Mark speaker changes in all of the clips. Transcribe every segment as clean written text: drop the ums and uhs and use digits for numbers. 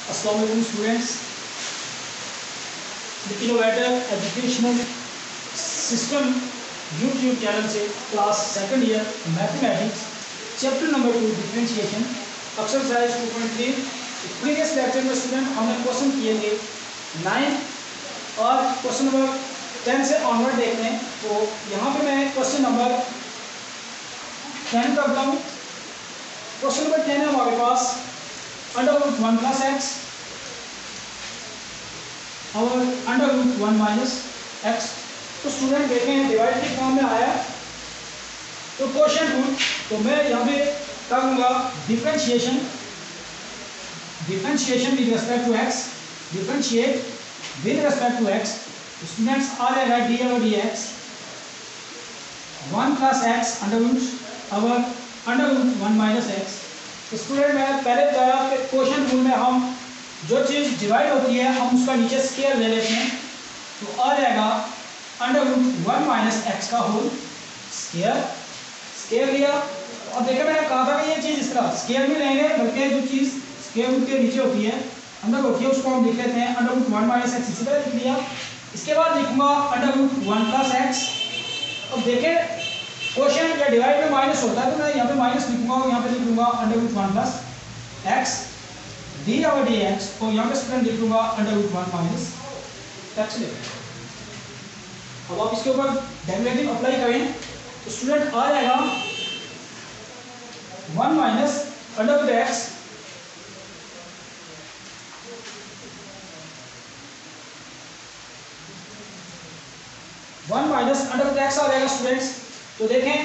Speaker 1: अस्सलाम वालेकुम students, innovator educational system YouTube channel से class second year mathematics chapter number 2 differentiation exercise 2.3 previous lecture में student हमने question किए थे 9 और क्वेश्चन नंबर 10 से ऑनवर्ड देखते हैं। तो यहाँ पे मैं क्वेश्चन नंबर 10 करता हूँ। क्वेश्चन नंबर 10 है हमारे पास अंडर रूट 1 प्लस एक्स और अंडर रूट 1 माइनस एक्स। तो स्टूडेंट देखें डिवाइड के फॉर्म में आया तो क्वेश्चन रूट, तो मैं यहाँ पे करूँगा differentiation with respect to x, differentiate with respect to x. Students आ जाएगा d over d x 1 plus x under root 1 minus x. Student मैं पहले बताया कि क्वेश्चन रूल में हम जो चीज़ डिवाइड होती है हम उसका नीचे स्केयर ले लेते हैं, तो आ जाएगा अंडर रूट 1 माइनस एक्स का होल स्केयर लिया। और देखिए मैंने कहा था कि ये चीज़ इस तरह स्केयर में लेंगे, बल्कि जो चीज़ स्केयर रूट के नीचे होती है अंदर होती है उसको हम लिख लेते हैं अंडर रूट 1 माइनस एक्स, इसी तरह लिख लिया। इसके बाद लिखूंगा अंडर रूट 1 प्लस एक्स। अब देखें क्वेश्चन या डिवाइड में माइनस होता है तो मैं यहाँ पे माइनस लिखूंगा और यहाँ पे लिख लूंगा under root 1 plus x d over d x, और यहाँ पे स्टूडेंट लिख लूंगा अंडर रूट 1 माइनस एक्स। अब आप इसके ऊपर डेरिवेटिव अप्लाई करें तो स्टूडेंट आ जाएगा 1 माइनस अंडर रूट एक्स आ जाएगा स्टूडेंट्स। तो देखें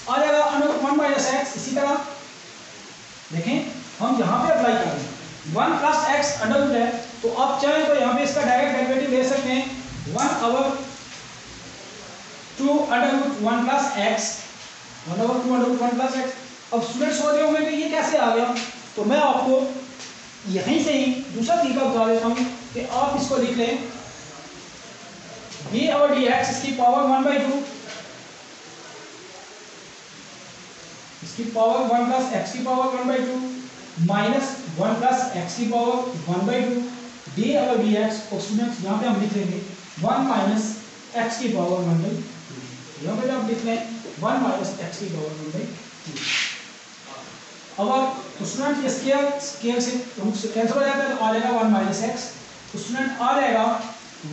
Speaker 1: आ जाएगा अंडर रूट 1 माइनस एक्स। इसी तरह देखें हम यहाँ पे अप्लाई कर रहे हैं 1 प्लस एक्स अंडर रूट है, तो आप चाहें तो यहाँ पे इसका डायरेक्ट डेरिवेटिव ले सकते हैं 1 over 2 under root 1 plus x 1 over 2 under root 1 plus x. अब स्टूडेंट सोच रहे होंगे कि ये कैसे आ गया, तो मैं आपको यहीं से ही दूसरा तरीका बता देता हूँ कि आप इसको लिख लें डी ओवर डी एक्स इसकी पावर 1/2 इसकी पावर 1 प्लस एक्स की पावर 1/2 माइनस 1 प्लस एक्स की power 1/2 D over d x. और स्टूडेंट्स यहाँ पे हम लिख लेंगे 1 माइनस एक्स की पावर 1/2, यहाँ पे आप लिख लें 1 माइनस एक्स की पावर 1/2। अब आप तो स्टूडेंट ये स्केयर से कैंसिल हो जाता है तो आ जाएगा 1 माइनस एक्स। तो स्टूडेंट आ जाएगा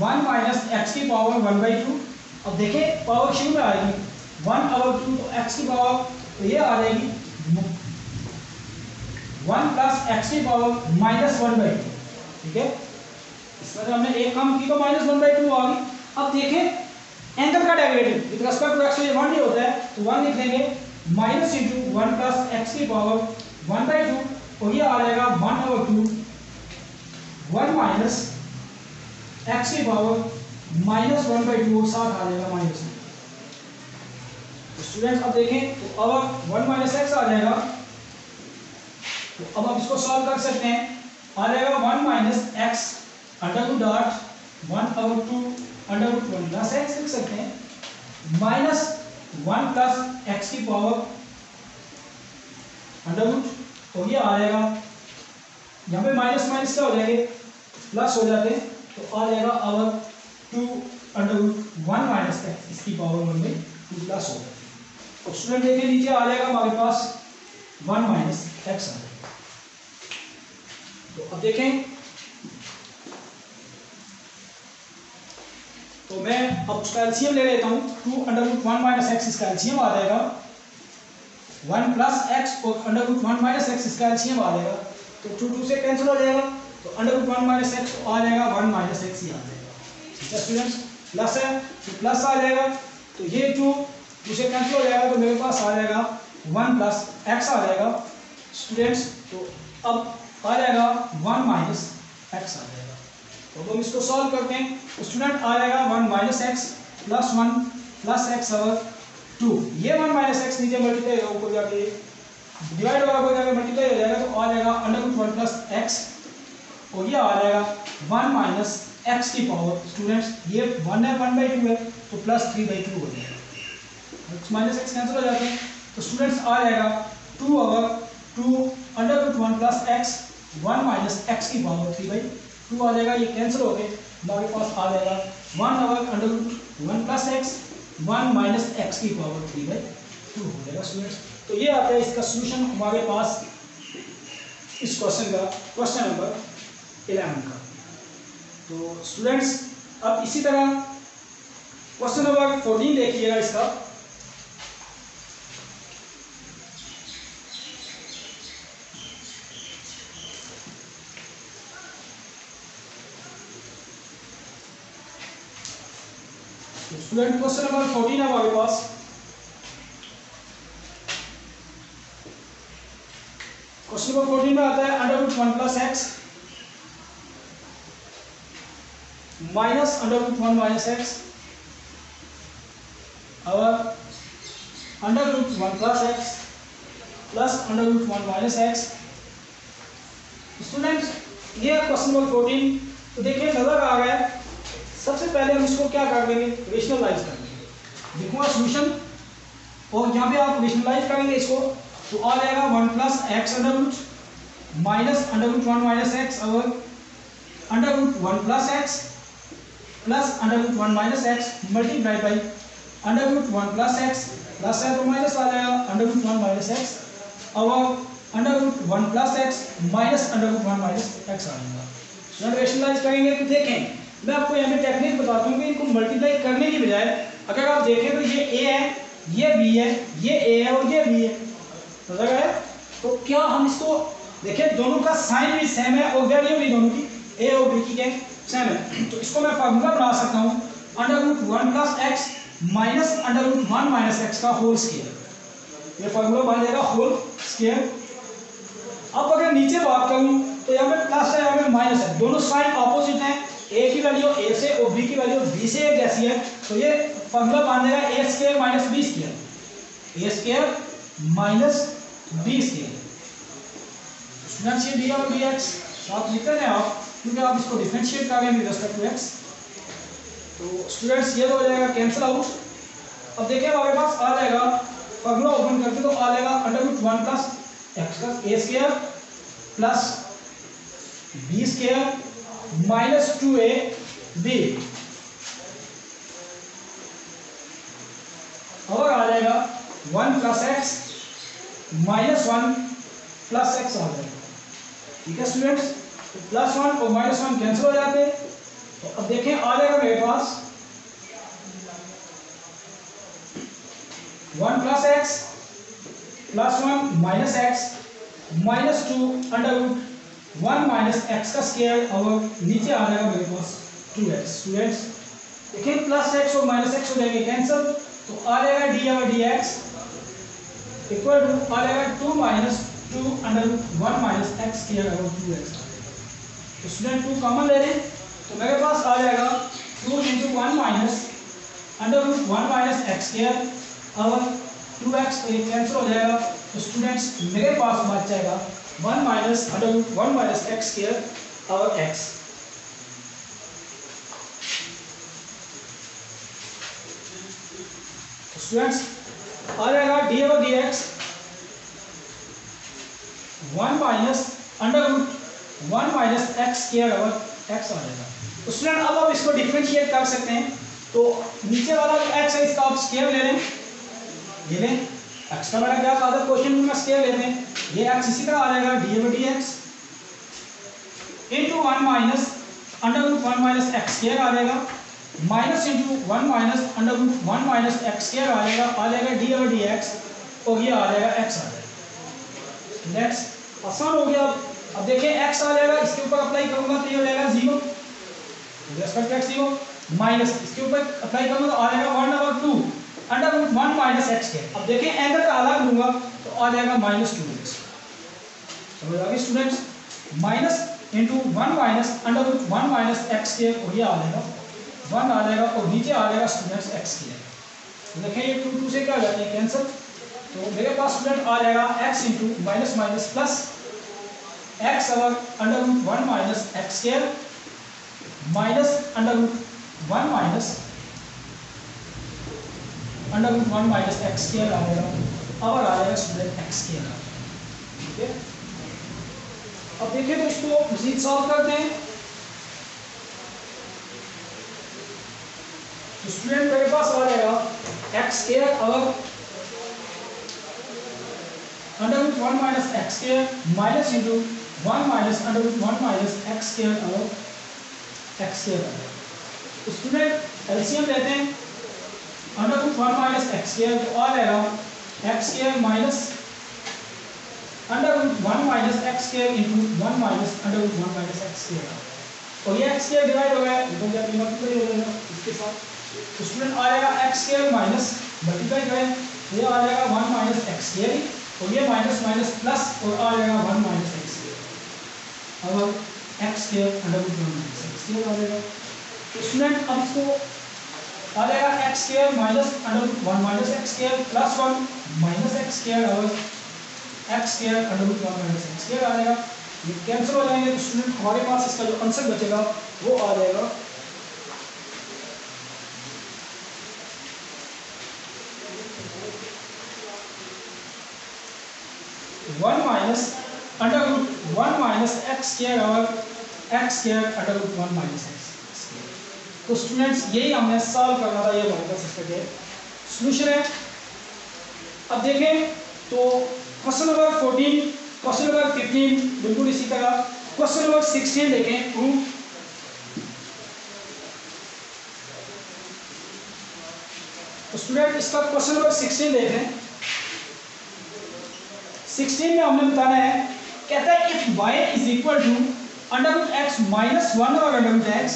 Speaker 1: 1 माइनस एक्स की पावर 1/2। अब देखें पावर शुरू में आएगी 1 ओवर 2, तो एक्स की पावर तो ये आ जाएगी 1 प्लस एक्स की पावर माइनस 1/2। ठीक है, इसमें हमने एक काम की तो माइनस 1/2 आ गई। अब देखें एंगल का derivative with respect to x तो ये 1 ही होता है, तो 1 लिख लेंगे माइनस इंटू 1 प्लस एक्स की पावर 1/2, और ये आ जाएगा 1 ओवर 2 1 माइनस एक्स की पावर माइनस 1/2 और साथ आ जाएगा माइनस। तो स्टूडेंट्स अब देखें तो अब 1 माइनस एक्स आ जाएगा, तो अब आप इसको सॉल्व कर सकते हैं। आ जाएगा 1 minus x under root dot 1 over 2 under root 1 plus x लिख सकते हैं माइनस 1 प्लस एक्स की पावर अंडर रूट, तो ये आ जाएगा यहाँ पे माइनस माइनस क्या हो जाएंगे प्लस हो जाते हैं, तो आ जाएगा over 2 under root 1 minus x इसकी पावर 1/2 प्लस हो जाएगी। तो स्टूडेंट देखिए नीचे आ जाएगा हमारे पास 1 माइनस एक्स आ जाएगा। तो अब देखें तो मैं अब उसका एलसीएम ले लेता हूं 2 अंडर रूट 1 माइनस एक्स इसका एलसीएम आ जाएगा 1 प्लस एक्स और अंडर रूट 1 माइनस एक्स इसका एलसीएम आ जाएगा, तो 2 से कैंसिल हो जाएगा, तो अंडर रूट 1 माइनस एक्स आ जाएगा 1 माइनस एक्स ही आ जाएगा। ठीक है स्टूडेंट्स, प्लस है तो प्लस आ जाएगा, तो ये 2 से कैंसिल हो जाएगा, तो मेरे पास आ जाएगा 1 प्लस एक्स आ जाएगा स्टूडेंट्स। तो अब आ जाएगा 1 माइनस एक्स आ जाएगा। तो हम इसको सॉल्व करते हैं तो स्टूडेंट आ जाएगा 1 minus x plus 1 plus x over 2। ये 1 माइनस एक्स नीचे मल्टीप्लाई होगा ऊपर जाके डिवाइड होगा ऊपर जाके मल्टीप्लाई हो जाएगा, तो आ जाएगा अंडर रूट 1 प्लस एक्स, और ये आ जाएगा 1 माइनस एक्स की पावर। स्टूडेंट्स ये 1 है 1/2 है तो प्लस 3/2 हो जाएगा, एक्स माइनस एक्स कैंसिल हो जाते हैं। तो स्टूडेंट्स आ जाएगा 2 over 2 under root 1 plus x 1 minus x की पावर 3/2 आ जाएगा। ये कैंसिल हो गए, हमारे पास आ जाएगा 1 over under root 1 plus x 1 minus x की पावर 3/2 हो जाएगा स्टूडेंट्स। तो ये आता है इसका सोल्यूशन हमारे पास इस क्वेश्चन का, क्वेश्चन नंबर 11 का। तो स्टूडेंट्स अब इसी तरह क्वेश्चन नंबर 14 देखिएगा इसका। स्टूडेंट क्वेश्चन नंबर 14 है हमारे पास। क्वेश्चन नंबर 14 में आता है under root 1 plus x minus under root 1 minus x और under root 1 plus x plus under root 1 minus x. Students ये क्वेश्चन नंबर 14। तो देखिए नजर आ गया है। सबसे पहले हम इसको क्या कर देंगे, रेशनलाइज कर देंगे। देखूंगा सोल्यूशन और यहाँ पे आप रेशनलाइज करेंगे इसको तो आ जाएगा 1 plus x under root minus under root 1 minus x और under root 1 plus x plus under root 1 minus x multiply by under root 1 plus x plus है तो माइनस आ जाएगा अंडर रूट 1 माइनस एक्स और under root 1 plus x minus under root 1 minus x आ जाएगा। तो rationalise करेंगे तो देखें मैं आपको यहाँ पे टेक्निक बताता हूँ कि इनको मल्टीप्लाई करने की बजाय अगर आप देखें तो ये ए है, ये बी है, ये ए है और ये बी है, समझ गए। तो क्या हम इसको देखें दोनों का साइन भी सेम है और वैल्यू भी दोनों की ए और बी की क्या सेम है। तो इसको मैं फार्मूला बना सकता हूँ under root 1 plus x minus under root 1 minus x का होल स्क्वायर। ये फार्मूला बन जाएगा होल स्क्वायर। अब अगर नीचे बात करूँ तो यहाँ पे प्लस है, यहाँ पे माइनस है, दोनों साइन ऑपोजिट हैं। ए की वैल्यू ए से और बी की वैल्यू बी से एक जैसी है तो ये फार्मूला बन जाएगा a square minus b square, a square minus b square. Students ये डी और डी एक्स साथ लिखते हैं आप क्योंकि आप इसको डिफरेंशिएट करेंगे विद रिस्पेक्ट टू एक्स। तो स्टूडेंट्स ये हो जाएगा कैंसिल आउट। अब देखिए हमारे पास आ जाएगा फार्मूला ओपन करके तो आ जाएगा अंडर रूट 1 प्लस एक्स का a square plus b square minus 2a b और आ जाएगा 1 plus x minus 1 plus x आ जाएगा। ठीक है स्टूडेंट्स, तो प्लस 1 और माइनस 1 कैंसिल हो जाते हैं। तो अब देखें आ जाएगा मेरे पास 1 plus x plus 1 minus x minus 2 under root 1 minus x का स्क्वायर और नीचे आ जाएगा मेरे पास 2x। स्टूडेंट्स देखिए प्लस एक्स और माइनस एक्स हो जाएंगे कैंसिल तो आ जाएगा डी और डी एक्स इक्वल टू आ जाएगा 2 minus 2 under root 1 minus x square और 2x। तो स्टूडेंट 2 कॉमन ले लें तो मेरे पास आ जाएगा 2 into 1 minus under root 1 minus x square और 2x तो ये कैंसिल हो जाएगा। तो स्टूडेंट्स मेरे पास बच जाएगा 1 minus under root 1 minus x square और x। स्टूडेंट्स आ जाएगा डी और d x 1 minus under root 1 minus x square और x आ जाएगा। तो स्टूडेंट अब आप इसको डिफरेंशिएट कर सकते हैं तो नीचे वाला जो x है इसका आप स्क्वायर ले लें, ये लें x का मैंने क्या कहा था क्वेश्चन में स्क्वायर लेते हैं, ये x इसी तरह आ जाएगा d over d x into 1 minus under root 1 minus x square आ जाएगा minus into 1 minus under root 1 minus x square आ जाएगा डी ओवर डी एक्स और ये आ जाएगा x आ जाएगा। नेक्स्ट आसान हो गया। अब देखिए x आ जाएगा इसके ऊपर अप्लाई करूंगा तो ये हो जाएगा 0 रेस्पेक्ट x 0 माइनस इसके ऊपर अप्लाई करूंगा तो आ जाएगा 1 over 2 under root 1 minus x square. अब देखिए एंगल का अलग लूंगा तो आ जाएगा माइनस 2x। समझ आ गई students, minus into 1 minus under root 1 minus x square और ये आ जाएगा 1 आ जाएगा और नीचे आ जाएगा स्टूडेंट्स x स्क्वायर। देखिए ये 2 2 से क्या हो जाते हैं कैंसिल। तो मेरे पास स्टूडेंट आ जाएगा x into minus minus plus x over under root 1 minus x square minus under root 1 minus under root 1 minus x square आ जाएगा और आ जाएगा स्टूडेंट एक्स स्क्वायर। ठीक है, अब देखिए तो इसको मजीद सॉल्व करते हैं। तो स्टूडेंट मेरे पास आ जाएगा एक्स स्क्वायर और under root 1 minus x square minus into 1 minus under root 1 minus x square और एक्स स्क्वायर। तो स्टूडेंट एलसीएम लेते हैं under root 1 minus x square, तो आ जाएगा x square minus under root 1 minus x square into 1 minus under root 1 minus x square. और ये x square divide हो गया, इनको क्या मल्टीप्लाई हो जाएगा इसके साथ। तो स्टूडेंट आ जाएगा एक्स स्क्वायर माइनस मल्टीप्लाई करें, ये आ जाएगा 1 माइनस एक्स स्क्वायर और ये माइनस माइनस प्लस और आ जाएगा 1 माइनस एक्स स्क्वायर। अब x square under root 1 minus x square आ जाएगा। तो स्टूडेंट अब इसको आ जाएगा x square minus under root 1 minus x square plus 1 minus x square और x square under root 1 minus x square आ जाएगा। ये कैंसिल हो जाएंगे, तो स्टूडेंट हमारे पास इसका जो आंसर बचेगा वो आ जाएगा 1 minus under root 1 minus x square और x square under root 1 minus x square. तो स्टूडेंट्स यही हमने सॉल्व करना था, ये हमारे पास इसका क्या सॉल्यूशन है। अब देखें तो क्वेश्चन नंबर 14, क्वेश्चन नंबर 15 बिल्कुल इसी तरह। क्वेश्चन नंबर 16 देखें प्रूफ। तो स्टूडेंट इसका क्वेश्चन नंबर 16 देखें। 16 में हमने बताना है, कहता है if y is equal to under root x minus 1 और under root x,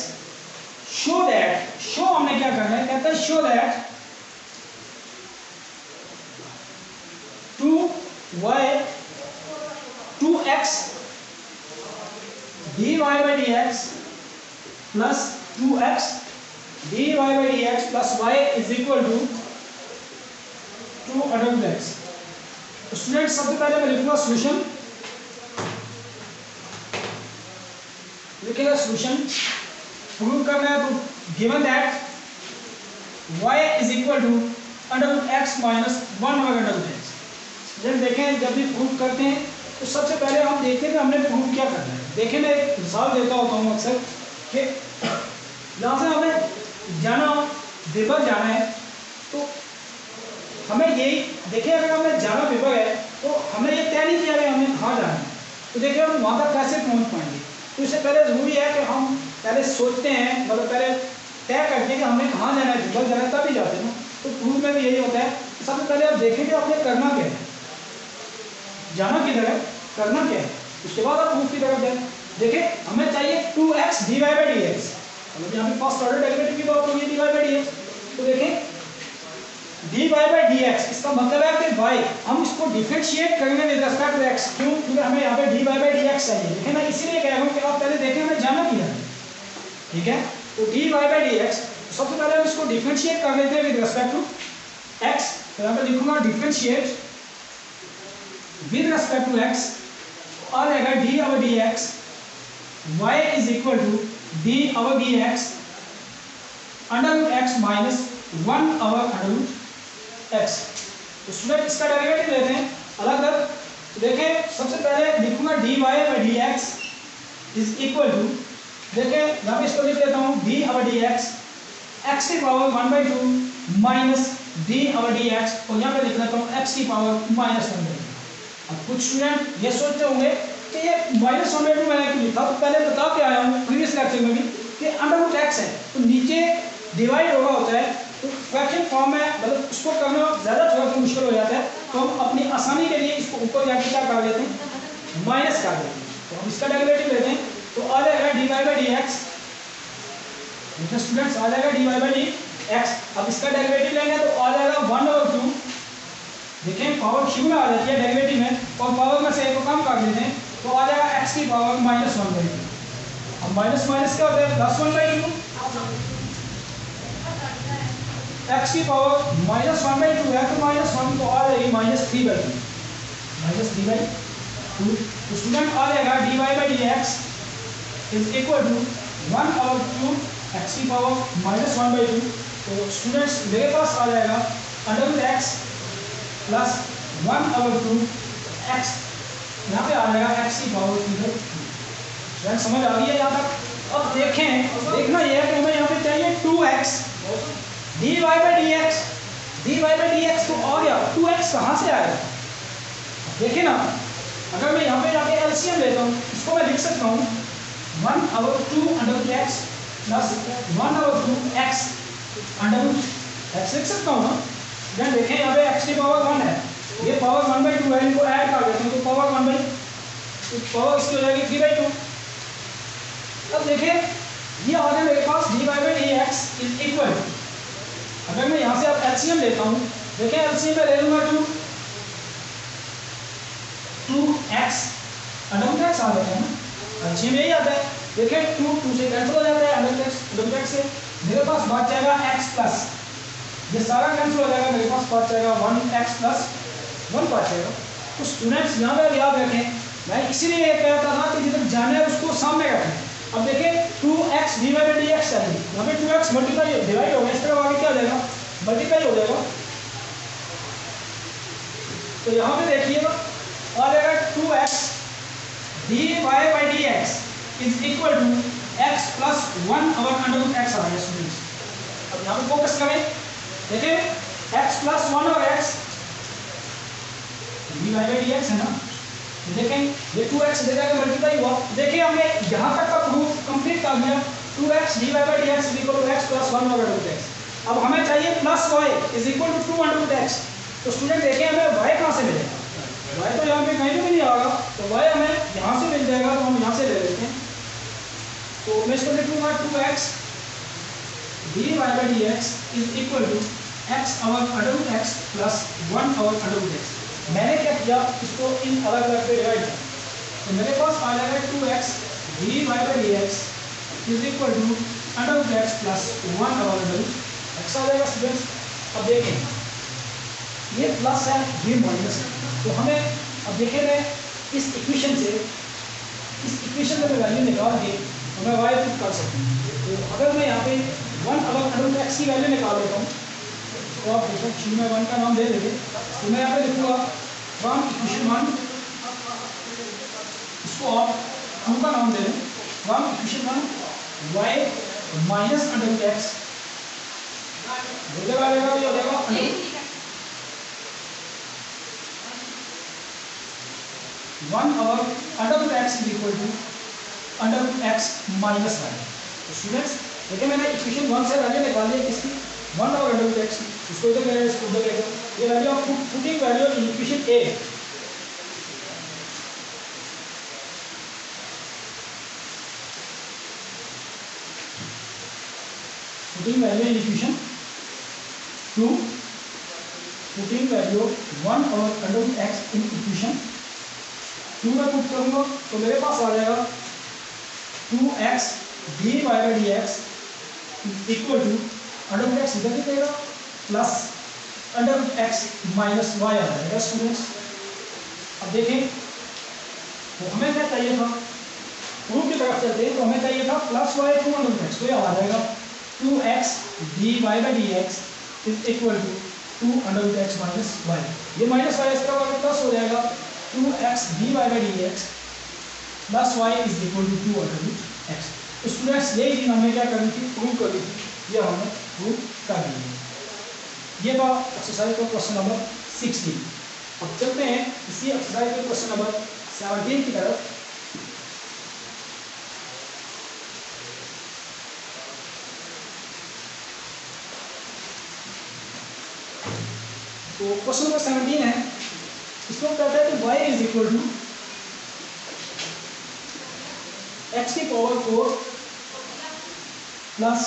Speaker 1: show that, show हमने क्या करना है, कहता है show that 2x dy by dx plus 2x dy by dx plus y is equal to 2 under root x. तो student सबसे पहले मैं लिखूंगा सॉल्यूशन, लिखेगा सॉल्यूशन। प्रूव करना है तो given that y is equal to under root x minus 1 over under root x. जब देखें जब भी प्रूव करते हैं तो सबसे पहले हम देखते हैं कि हमने प्रूव क्या करना है। देखें मैं एक मिसाल देता होता हूँ अक्सर कि जहाँ से हमें जाना विभव जाना है, तो हमें यही देखिए अगर हमें जाना विभव है तो हमने ये तय नहीं किया कि हमें कहाँ जाना है, तो देखिए हम वहाँ तक कैसे पहुँच पाएंगे। तो इससे पहले ज़रूरी है कि हम पहले सोचते हैं, मतलब पहले तय करके कि हमें कहाँ जाना है, विभव जाना है, तभी जाते हैं ना। तो प्रूफ में भी यही होता है, सबसे पहले आप देखेंगे आपने करना क्या है, जाना किधर है, करना क्या है, उसके बाद आप प्रूफ की तरफ जाए। देखिए हमें चाहिए 2x dy by dx, मतलब यहाँ पे फर्स्ट ऑर्डर डेरिवेटिव की बात होगी dy by dx। तो देखें dy by dx इसका मतलब है कि y हम इसको डिफरेंशिएट करेंगे विद रिस्पेक्ट टू x, क्यों, क्योंकि हमें यहाँ पे dy by dx चाहिए। देखिए मैं इसीलिए कह रहा हूँ कि आप पहले देखें हमें जाना किधर है, ठीक है। तो dy by dx सबसे पहले हम इसको डिफरेंशिएट कर लेते हैं विद रिस्पेक्ट टू x। तो यहाँ पे लिखूंगा differentiate with respect to x, आ जाएगा dy over dx y is equal to dy over dx under root x minus 1 over under root x। तो स्टूडेंट इसका डेरिवेटिव लेते हैं अलग अलग। तो देखें सबसे पहले लिखूंगा dy by dx is equal to, देखें यहाँ पे इसको लिख लेता हूँ dy over dx x की power 1/2 minus dy over dx, और यहाँ पे लिख लेता हूँ x की पावर -1/2। अब कुछ स्टूडेंट ये सोचते होंगे कि ये -1/2 मैंने क्यों लिखा, तो पहले बता के आया हूँ प्रीवियस लेक्चर में भी कि अंडर रूट एक्स है तो नीचे डिवाइड होगा होता है, तो फ्रैक्शन फॉर्म में मतलब उसको करना ज़्यादा थोड़ा सा मुश्किल हो जाता है, तो हम अपनी आसानी के लिए इसको ऊपर जाके क्या कर लेते हैं, माइनस कर देते हैं। तो हम इसका डेरिवेटिव लेते हैं तो आ जाएगा dy by dx, स्टूडेंट्स आ जाएगा dy by dx। अब इसका डेरिवेटिव लेंगे तो आ जाएगा 1/2, देखें पावर क्यू में आ जाती है डेरिवेटिव में, और पावर में से एक को कम कर देते हैं तो आ जाएगा x की पावर -1/2। अब माइनस माइनस क्या होता है, +1/2, x की पावर -1/2 है तो -1 तो आ जाएगी -3/2, तो स्टूडेंट आ जाएगा dy by dx is equal to 1/2 x की पावर -1/2। तो स्टूडेंट्स मेरे पास आ जाएगा under root x plus 1/2 x यहाँ पे आ जाएगा x की पावर 2/2। समझ आ गई है यहाँ तक। अब देखना ये है कि हमें यहाँ पे चाहिए 2x dy/dx तो आ गया। 2x कहाँ से आया देखिए ना, अगर मैं यहाँ पे एलसीएम लेता हूँ, इसको मैं लिख सकता हूँ 1/2 प्लस 1/2x x लिख सकता हूँ ना। देन देखें यहाँ पे x की पावर 1 है, ये पावर 1/2 है, इनको ऐड कर देते हैं तो पावर 1/2 पावर इसकी हो जाएगी 3/2। अब देखिए ये आ गया मेरे पास dy/dx इज इक्वल, अगर मैं यहाँ से अब एलसीएम लेता हूँ, देखें एलसीएम में ले लूँगा 2x √x आ जाता है ना, एलसीएम यही आता है। देखिए 2 से कैंसिल हो जाता है, √x से मेरे पास बच जाएगा x प्लस, ये सारा कैंसिल हो जाएगा, मेरे पास बच जाएगा 1x प्लस 1 बच जाएगा। तो स्टूडेंट्स यहाँ पे याद रखें, मैं इसीलिए ये कहता था कि जिधर जाने है उसको सामने रखें। अब देखिए 2x dy/dx चाहिए, यहाँ पे 2x मल्टीप्लाई डिवाइड हो गया, इस तरह आगे क्या हो जाएगा मल्टीप्लाई हो जाएगा। तो यहाँ पे देखिएगा आ जाएगा 2x dy/dx is equal to x plus 1/√x आ गया स्टूडेंट्स। अब यहाँ पे फोकस करें, देखिए x प्लस 1/x dy/dx है ना, देखें ये 2x दे जाकर मल्टीप्लाई हुआ। देखिए हमने यहाँ तक का प्रूफ कंप्लीट कर दिया, 2x dy/dx is equal to x plus 1/√x। अब हमें चाहिए plus y is equal to 2/√x। तो स्टूडेंट देखिए हमें y कहाँ से मिलेगा, y तो यहाँ पे कहीं भी नहीं आएगा, तो y हमें यहाँ से मिल जाएगा, तो हम यहाँ से ले लेते हैं। तो मैं इसको लिखूंगा 2x dy/dx is equal to x/√x plus 1/√x। मैंने क्या किया, इसको इन अलग अलग पे डिवाइड किया, तो मेरे पास आ जाएगा 2x dy/dx is equal to √x plus 1/√x आ जाएगा स्टूडेंट्स। अब देखें ये प्लस है, ये माइनस है, तो हमें अब देखेंगे इस इक्वेशन से, इस इक्वेशन में वैल्यू निकाल के तो मैं y पुट कर सकता हूँ। तो अगर मैं यहाँ पे 1/√x की वैल्यू निकाल लेता हूँ, तो आप देखो शुरू में 1 का नाम दे देंगे, तो मैं यहाँ पे लिखूँगा फ्रॉम इक्वेशन 1, इसको आप 2 का नाम दे दें, from equation 1 y minus √x हो जाएगा 1/√x is equal to √x minus 1। तो स्टूडेंट्स देखिए मैंने इक्वेशन 1 से वैल्यू निकाली है किसकी 1/√x, इसको इधर ले इसको उधर ले, ये value of putting value in equation A। Putting value in equation 2, putting value 1/√x in equation 2 में पुट करूंगा तो मेरे पास आ जाएगा 2x dy/dx equal to √x इधर देगा प्लस √x माइनस y आ जाएगा स्टूडेंट्स। अब देखें तो हमें क्या चाहिए था, प्रूफ की तरफ चलते हैं, तो हमें चाहिए था प्लस y 2/√x, तो ये आ जाएगा 2x dy/dx is equal to 2/√x minus y, ये माइनस y इस तरह प्लस हो जाएगा 2x dy/dx plus y is equal to 2/√x। तो स्टूडेंट्स यही चीज हमें क्या करनी थी, प्रूव करनी थी, ये हमने प्रूव कर दी है। ये था एक्सरसाइज का क्वेश्चन नंबर 16। अब चलते हैं इसी एक्सरसाइज के क्वेश्चन नंबर 17 की तरफ। तो क्वेश्चन नंबर 17 है, इसमें कहता है कि y is equal to x की power 4 plus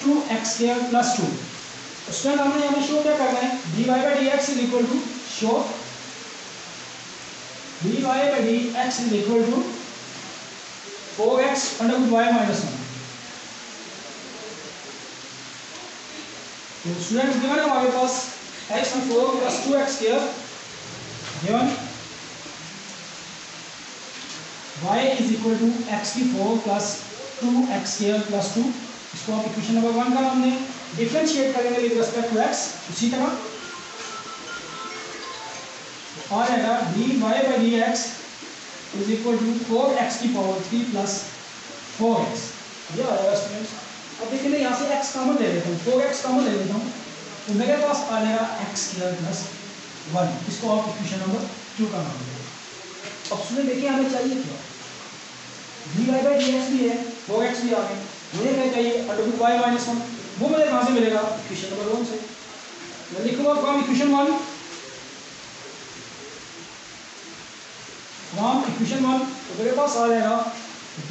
Speaker 1: 2x² plus 2। Student हमने यहाँ पे शो क्या करना है, dy/dx is equal to show dy/dx is equal to 4x/y minus 1। तो स्टूडेंट गिवन है हमारे पास x4 plus 2x² given y is equal to x4 plus 2x² plus 2। इसको आप इक्वेशन नंबर 1 का नाम दें, डिफरेंशिएट करेंगे विद रिस्पेक्ट टू x, उसी तरह आ जाएगा dy/dx is equal to 4x की पावर 3 प्लस 4x। ये आ जाएगा स्टूडेंट्स। अब देखिए मैं यहाँ से x कॉमन ले लेता हूँ, 4x कॉमन ले लेता हूँ, तो मेरे पास आ जाएगा x स्क्वायर प्लस 1। इसको आप इक्वेशन नंबर 2 का नाम देंगे। अब स्टूडेंट देखिए हमें चाहिए क्या, dy/dx भी है, 4x भी आ गए, मुझे क्या चाहिए अंडर y माइनस 1। वो मुझे कहाँ से मिलेगा, इक्वेशन नंबर 1 से। मैं लिखूंगा फ्रॉम इक्वेशन 1, तो मेरे पास आ जाएगा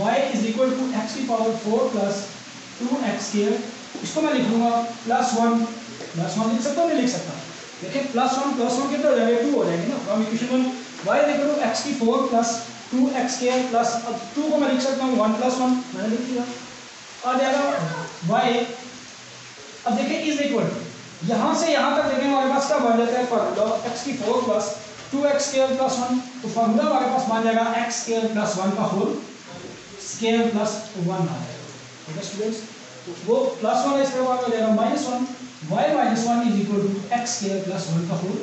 Speaker 1: y is equal to x की पावर 4 प्लस 2x स्क्वायर। इसको मैं लिख लूंगा प्लस 1 लिख सकता हूँ, नहीं लिख सकता। देखिए प्लस 1 कितना हो जाएगा, 2 हो जाएंगे ना। From equation 1 y is equal to x की 4 प्लस 2x स्क्वायर प्लस, अब 2 को मैं लिख सकता हूँ 1 प्लस 1, मैंने लिख दिया, आ जाएगा y। अब देखिए इज इक्वल टू यहाँ से यहाँ तक देखें हमारे पास क्या बन जाता है फार्मूला, x की 4 प्लस 2x स्क्वायर प्लस 1, तो फार्मूला हमारे पास बन जाएगा x स्क्वायर प्लस 1 का होल स्क्वायर प्लस 1 आ जाएगा। ठीक है स्टूडेंट्स, तो वो प्लस 1 इसके बाद हो जाएगा minus 1, y minus 1 is equal to x square plus 1 का होल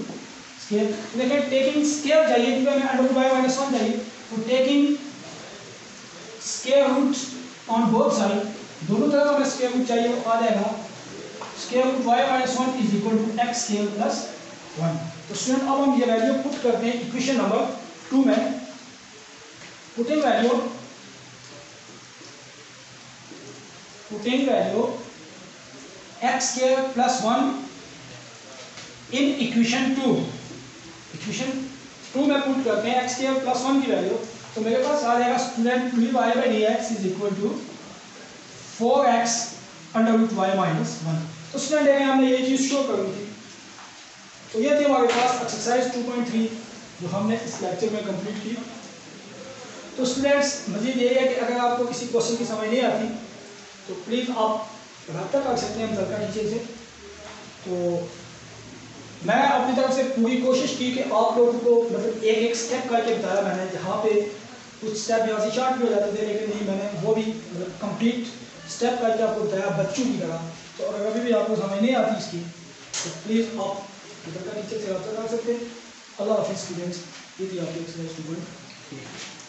Speaker 1: स्क्वायर। देखिए टेकिंग स्क्वायर चाहिए क्योंकि हमें अंडर y माइनस 1 चाहिए, तो taking square root on both side, दोनों तरफ हमें स्क्वायर रूट चाहिए, आ जाएगा square root y minus 1 is equal to x square plus 1। तो स्टूडेंट अब हम ये वैल्यू पुट करते हैं इक्वेशन नंबर 2 में। Putting value x square plus 1 in equation 2, equation 2 में पुट करते हैं x स्क्वायर प्लस 1 की वैल्यू, तो मेरे पास आ जाएगा student dy/dx is equal to 4x under root y minus 1। तो स्टूडेंट देखिए हमने ये चीज़ शो करी थी, तो ये थी हमारे पास एक्सरसाइज 2.3 जो हमने इस लेक्चर में कंप्लीट की। तो स्टूडेंट्स मज़ीद ये है कि अगर आपको किसी क्वेश्चन की समझ नहीं आती तो प्लीज़ आप रब्ता कर सकते हैं हमदरका टीचर से। तो मैं अपनी तरफ से पूरी कोशिश की कि आप लोगों को मतलब एक एक स्टेप करके बताया मैंने, जहाँ पे कुछ स्टेप यहाँ से शॉर्ट भी हो जाते थे, लेकिन नहीं मैंने वो भी मतलब कंप्लीट स्टेप करके आपको बताया बच्चों की तरह। तो अगर अभी भी आपको समझ नहीं आती इसकी तो प्लीज़ आप हमदरका टीचर से रब्ता कर सकते हैं। अल्लाह हाफिज़ स्टूडेंट्स, ये थी आपकी एक्सरसाइज 2.3।